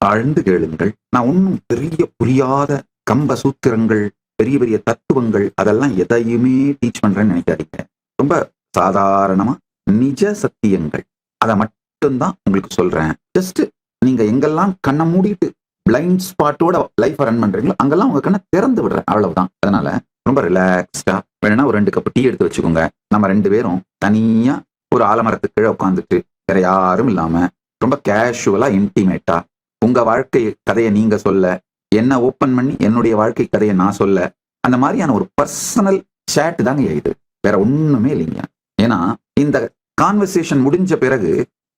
ஆழ்ந்து கேளுங்கள். நான் ஒன்றும் பெரிய புரியாத கம்ப சூத்திரங்கள், பெரிய பெரிய தத்துவங்கள் அதெல்லாம் எதையுமே டீச் பண்றேன்னு நினைக்காதீங்க. ரொம்ப சாதாரணமா நிஜ சத்தியங்கள் அதை மட்டும்தான் உங்களுக்கு சொல்றேன். ஜஸ்ட் நீங்க எங்கெல்லாம் கண்ணை மூடிட்டு பிளைண்ட் ஸ்பாட்டோட லைஃப் ரன் பண்றீங்களோ அங்கெல்லாம் உங்க கண்ணை திறந்து விடுறேன், அவ்வளவுதான். அதனால ரொம்ப ரிலாக்ஸ்டா வேணும்னா ஒரு 2 கப் டீ எடுத்து வச்சுக்கோங்க. நம்ம 2 பேரும் தனியா ஒரு ஆலமரத்துக்கு கீழே உட்காந்துட்டு வேற யாரும் இல்லாம ரொம்ப கேஷுவலா இன்டிமேட்டா உங்க வாழ்க்கை கதையை நீங்க சொல்ல, என்ன ஓப்பன் பண்ணி என்னுடைய வாழ்க்கை கதையை நான் சொல்ல, அந்த மாதிரியான ஒரு பர்சனல் சேட் தாங்க இது, வேற ஒண்ணுமே இல்லைங்க. ஏன்னா இந்த கான்வர்சேஷன் முடிஞ்ச பிறகு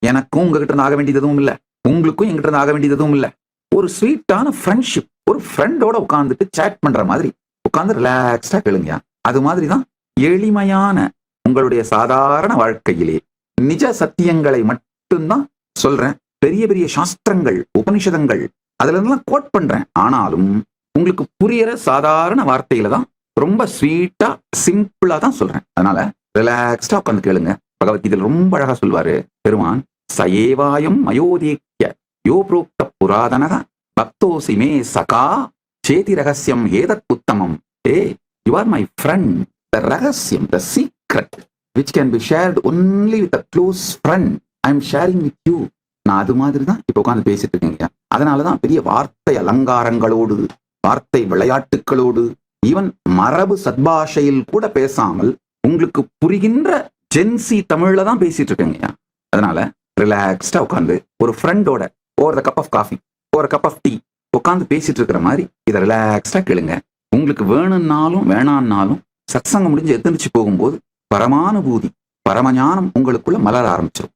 எனக்கும் உங்ககிட்ட இருந்து ஆக வேண்டியது எதுவும் இல்லை, உங்களுக்கும் எங்கிட்ட இருந்து ஆக வேண்டியது எதுவும் இல்லை. ஒரு ஸ்வீட்டான ஃப்ரெண்ட்ஷிப், ஒரு ஃப்ரெண்டோட உட்காந்துட்டு சேட் பண்ற மாதிரி உட்காந்து ரிலாக்ஸ்டா கேளுங்க. அது மாதிரிதான் எளிமையான உங்களுடைய சாதாரண வாழ்க்கையிலே நிஜ சத்தியங்களை மட்டும்தான் சொல்றேன். பெரிய பெரிய சாஸ்திரங்கள், உபனிஷதங்கள் அதுல இருந்தெல்லாம் கோட் பண்றேன். ஆனாலும் உங்களுக்கு புரியற சாதாரண வார்த்தையில தான் ரொம்ப ஸ்வீட்டா சிம்பிளா தான் சொல்றேன். அதனால ரிலாக்ஸ்டா உட்காந்து கேளுங்க. பகவத்கீதையில் ரொம்ப அழகா சொல்வாரு பெருமான், சயேவாயம் மயோதேக்கிய யோ புரோக்த புராதனக பக்தோசி மே சகா சேதி ரகசியம் ஏதத் உத்தமம். ஏ யூ ஆர் மை ஃப்ரெண்ட், த ரகசியம், the secret which can be shared only with a close friend. I am sharing with you. நான் அது மாதிரி தான் இப்போ உட்காந்து பேசிட்டு இருக்கேங்க. அதனாலதான் பெரிய வார்த்தை அலங்காரங்களோடு, வார்த்தை விளையாட்டுகளோடு, ஈவன் மரபு சத்பாஷையில் கூட பேசாமல் உங்களுக்கு புரிகின்ற ஜென்சி தமிழ்ல தான் பேசிட்டு இருக்கேங்க. அதனால ரிலாக்ஸ்டா உட்காந்து ஒரு ஃப்ரெண்டோட over the cup of coffee, over cup of tea உட்காந்து பேசிட்டு இருக்கிற மாதிரி இதை ரிலாக்ஸ்டா கேளுங்க. உங்களுக்கு வேணும்னாலும் வேணான்னாலும் சத்சங்கம் முடிஞ்சு எந்திரிச்சு போகும்போது பரமானுபூதி, பரமஞானம் உங்களுக்குள்ள மலர ஆரம்பிச்சிடும்.